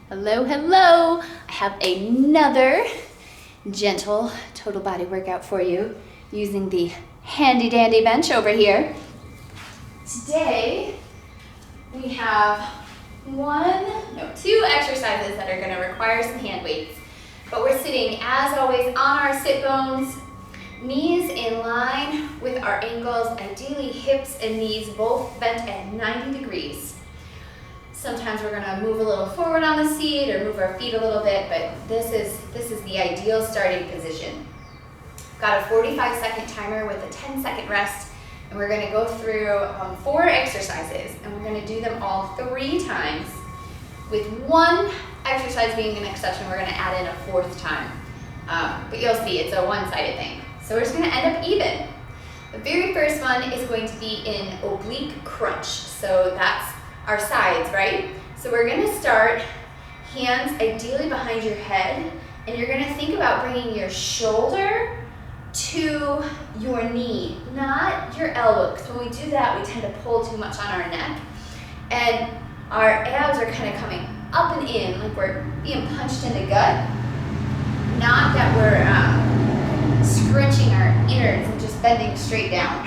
Hello, hello. I have another gentle total body workout for you using the handy dandy bench over here. Today, we have two exercises that are going to require some hand weights. But we're sitting, as always, on our sit bones, knees in line with our ankles, ideally hips and knees both bent at 90 degrees. Sometimes we're gonna move a little forward on the seat or move our feet a little bit, but this is the ideal starting position. Got a 45-second timer with a 10-second rest, and we're gonna go through 4 exercises, and we're gonna do them all 3 times, with one exercise being an exception. We're gonna add in a 4th time, but you'll see it's a one-sided thing. So we're just gonna end up even. The very first one is going to be in oblique crunch, so that's our sides, right? So we're gonna start hands ideally behind your head, and you're gonna think about bringing your shoulder to your knee, not your elbow, because when we do that, we tend to pull too much on our neck, and our abs are kind of coming up and in, like we're being punched in the gut, not that we're scrunching our innards and just bending straight down.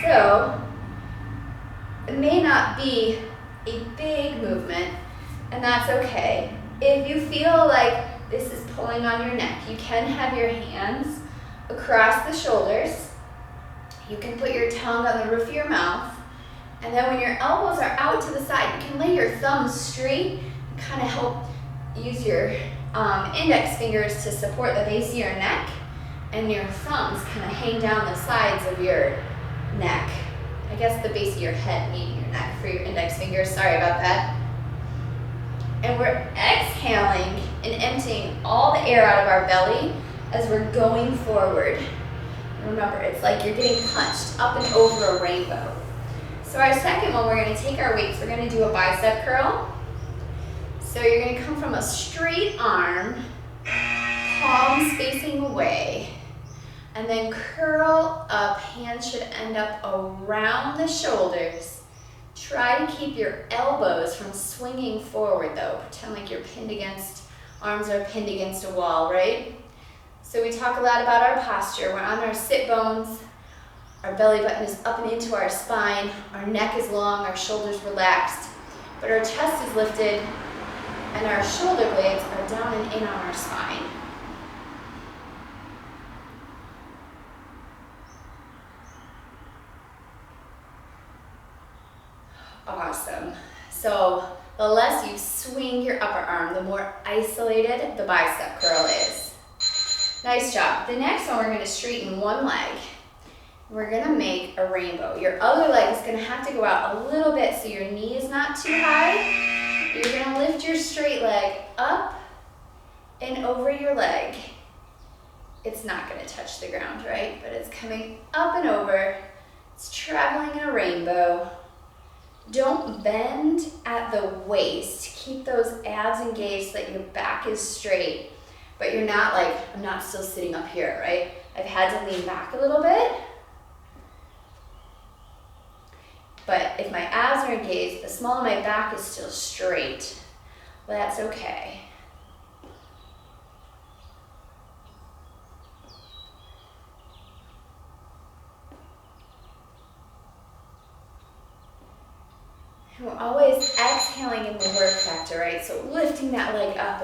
So, it may not be a big movement, and that's okay. If you feel like this is pulling on your neck, you can have your hands across the shoulders. You can put your tongue on the roof of your mouth, and then when your elbows are out to the side, you can lay your thumbs straight and kind of help use your index fingers to support the base of your neck, and your thumbs kind of hang down the sides of your neck. I guess the base of your head, meaning your neck, for your index fingers. Sorry about that. And we're exhaling and emptying all the air out of our belly as we're going forward. Remember, it's like you're getting punched up and over a rainbow. So our second one, we're going to take our weights. We're going to do a bicep curl. So you're going to come from a straight arm, palms facing away, and then curl up. Hands should end up around the shoulders. Try to keep your elbows from swinging forward though. Pretend like you're arms are pinned against a wall, right? So we talk a lot about our posture. We're on our sit bones. Our belly button is up and into our spine. Our neck is long, our shoulders relaxed. But our chest is lifted and our shoulder blades are down and in on our spine. Awesome. So the less you swing your upper arm, the more isolated the bicep curl is. Nice job. The next one, we're going to straighten one leg. We're going to make a rainbow. Your other leg is going to have to go out a little bit so your knee is not too high. You're going to lift your straight leg up and over your leg. It's not going to touch the ground, right? But it's coming up and over. It's traveling in a rainbow. Don't bend at the waist. Keep those abs engaged so that your back is straight. But you're not like, I'm not still sitting up here, right? I've had to lean back a little bit. But if my abs are engaged, the small of my back is still straight. That's okay. And we're always exhaling in the work factor, right? So lifting that leg up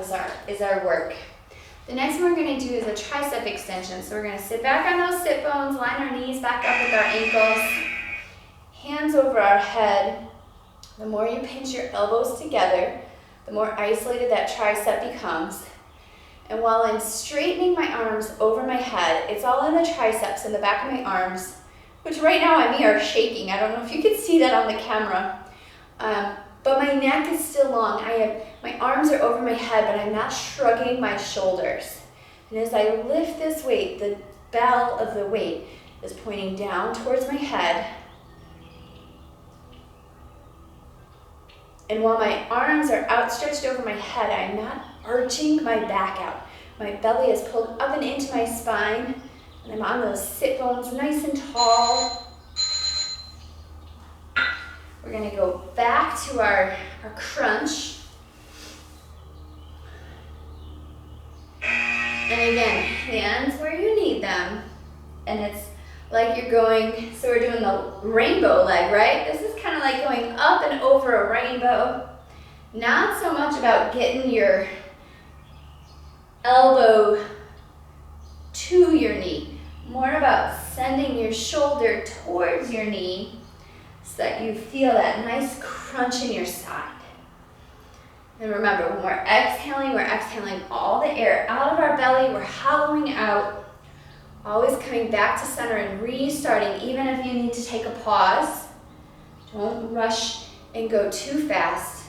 is our work. The next one we're going to do is a tricep extension. So we're going to sit back on those sit bones, line our knees back up with our ankles, hands over our head. The more you pinch your elbows together, the more isolated that tricep becomes. And while I'm straightening my arms over my head, it's all in the triceps in the back of my arms, which right now are shaking. I don't know if you can see that on the camera. But my neck is still long. My arms are over my head, but I'm not shrugging my shoulders. And as I lift this weight, the bell of the weight is pointing down towards my head. And while my arms are outstretched over my head, I'm not arching my back out. My belly is pulled up and into my spine, and I'm on those sit bones nice and tall. We're going to go back to our crunch. And again, hands where you need them. And it's like you're going, so we're doing the rainbow leg, right? This is kind of like going up and over a rainbow. Not so much about getting your elbow to your knee. More about sending your shoulder towards your knee so that you feel that nice crunch in your side. And remember, when we're exhaling all the air out of our belly. We're hollowing out, always coming back to center and restarting, even if you need to take a pause. Don't rush and go too fast.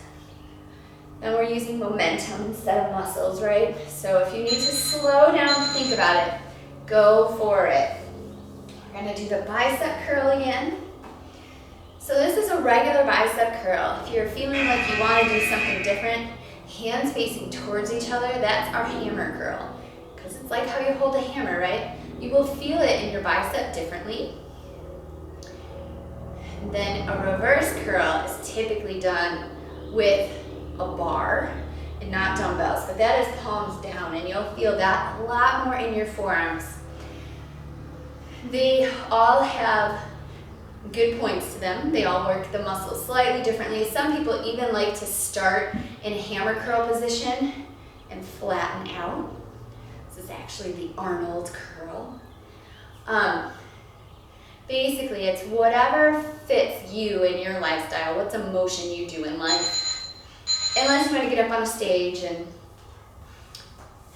Then we're using momentum instead of muscles, right? So if you need to slow down, think about it. Go for it. We're gonna do the bicep curl again. So this is a regular bicep curl. If you're feeling like you want to do something different, hands facing towards each other, that's our hammer curl. Because it's like how you hold a hammer, right? You will feel it in your bicep differently. And then a reverse curl is typically done with a bar and not dumbbells, but that is palms down, and you'll feel that a lot more in your forearms. They all have good points to them. They all work the muscles slightly differently. Some people even like to start in a hammer curl position and flatten out. This is actually the Arnold curl. Basically, it's whatever fits you in your lifestyle. What's a motion you do in life? Unless you want to get up on a stage and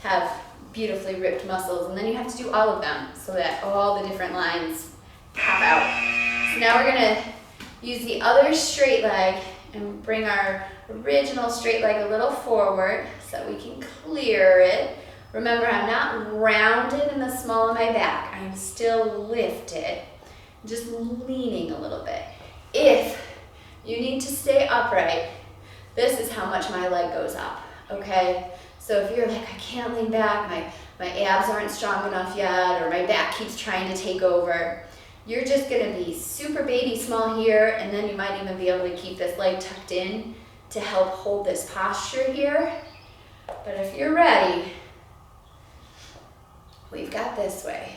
have beautifully ripped muscles, and then you have to do all of them so that all the different lines pop out. So now we're gonna use the other straight leg and bring our original straight leg a little forward so we can clear it. Remember, I'm not rounded in the small of my back. I'm still lifted, just leaning a little bit. If you need to stay upright, this is how much my leg goes up, okay? So if you're like, I can't lean back, my abs aren't strong enough yet, or my back keeps trying to take over, you're just gonna be super baby small here, and then you might even be able to keep this leg tucked in to help hold this posture here. But if you're ready, we've got this way.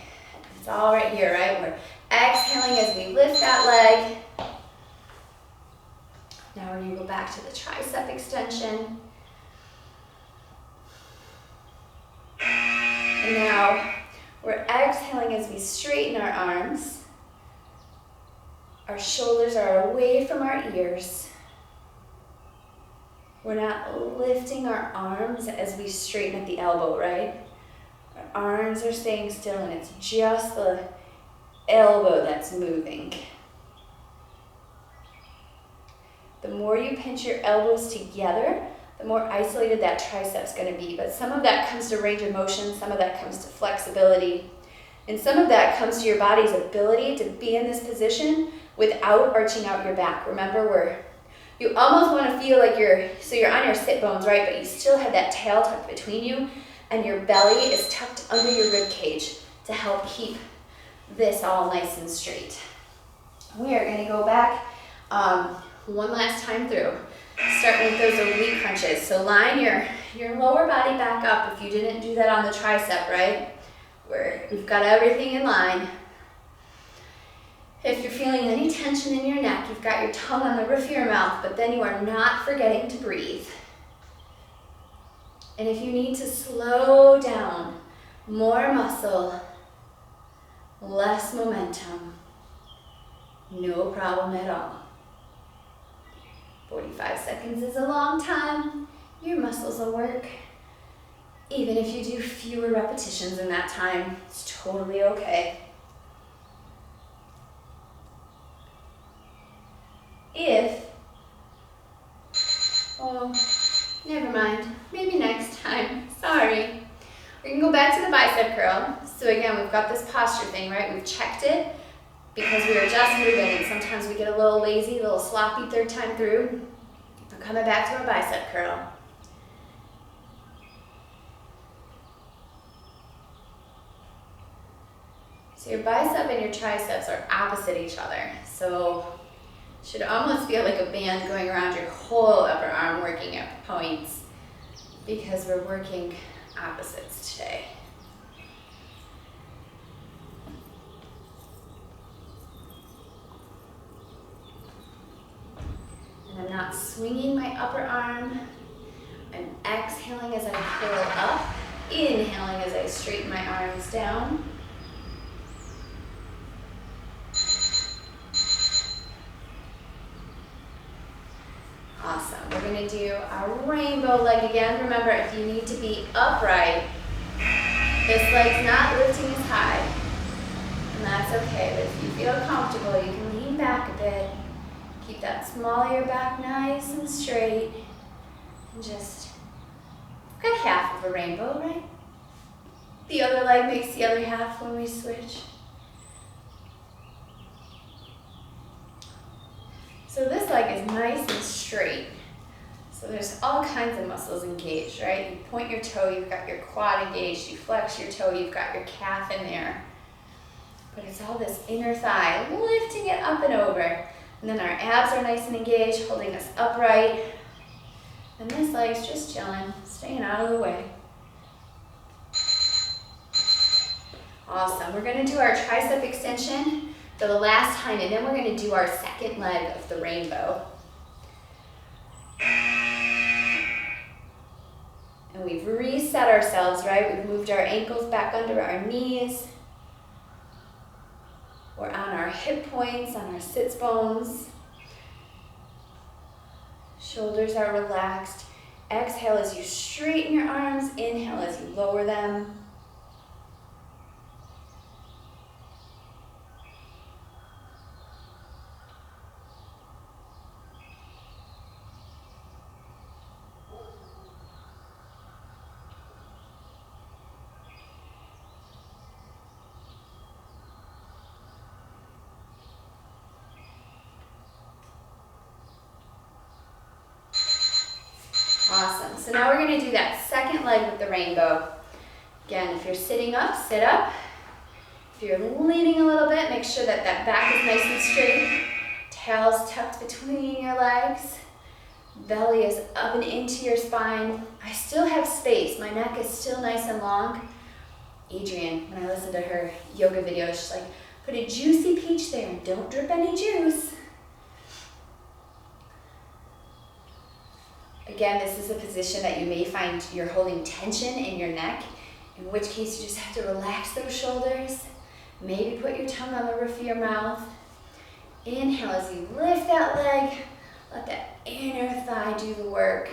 It's all right here, right? We're exhaling as we lift that leg. Now we're gonna go back to the tricep extension. And now we're exhaling as we straighten our arms. Our shoulders are away from our ears. We're not lifting our arms as we straighten at the elbow, right? Our arms are staying still, and it's just the elbow that's moving. The more you pinch your elbows together, the more isolated that tricep's gonna be. But some of that comes to range of motion, some of that comes to flexibility, and some of that comes to your body's ability to be in this position without arching out your back. Remember, you almost want to feel like you're on your sit bones, right? But you still have that tail tucked between you, and your belly is tucked under your rib cage to help keep this all nice and straight. We are going to go back one last time through, starting with those oblique crunches. So line your lower body back up if you didn't do that on the tricep, right? Where we've got everything in line. If you're feeling any tension in your neck, you've got your tongue on the roof of your mouth, but then you are not forgetting to breathe. And if you need to slow down, more muscle, less momentum, no problem at all. 45 seconds is a long time. Your muscles will work. Even if you do fewer repetitions in that time, it's totally okay. Never mind, maybe next time, sorry. We can go back to the bicep curl. So again, we've got this posture thing, right? We've checked it because we were just moving, and sometimes we get a little lazy, a little sloppy third time through. We're coming back to our bicep curl. So your bicep and your triceps are opposite each other. So should almost feel like a band going around your whole upper arm, working at points, because we're working opposites today. I'm not swinging my upper arm. I'm exhaling as I curl up, inhaling as I straighten my arms down. Awesome. We're going to do our rainbow leg again. Remember, if you need to be upright, this leg's not lifting as high. And that's okay, but if you feel comfortable, you can lean back a bit. Keep that small of your back nice and straight. And just got half of a rainbow, right? The other leg makes the other half when we switch. So this leg is nice and straight. So there's all kinds of muscles engaged, right? You point your toe, you've got your quad engaged. You flex your toe, you've got your calf in there. But it's all this inner thigh, lifting it up and over. And then our abs are nice and engaged, holding us upright. And this leg's just chilling, staying out of the way. Awesome. We're going to do our tricep extension for the last time, and then we're going to do our second leg of the rainbow. And we've reset ourselves, right? We've moved our ankles back under our knees. We're on our hip points, on our sits bones. Shoulders are relaxed. Exhale as you straighten your arms. Inhale as you lower them. Awesome. So now we're going to do that second leg with the rainbow. Again, if you're sitting up, sit up. If you're leaning a little bit, make sure that that back is nice and straight. Tail's tucked between your legs. Belly is up and into your spine. I still have space. My neck is still nice and long. Adrienne, when I listened to her yoga video, she's like, put a juicy peach there and don't drip any juice. Again, this is a position that you may find you're holding tension in your neck, in which case you just have to relax those shoulders. Maybe put your tongue on the roof of your mouth. Inhale as you lift that leg. Let that inner thigh do the work.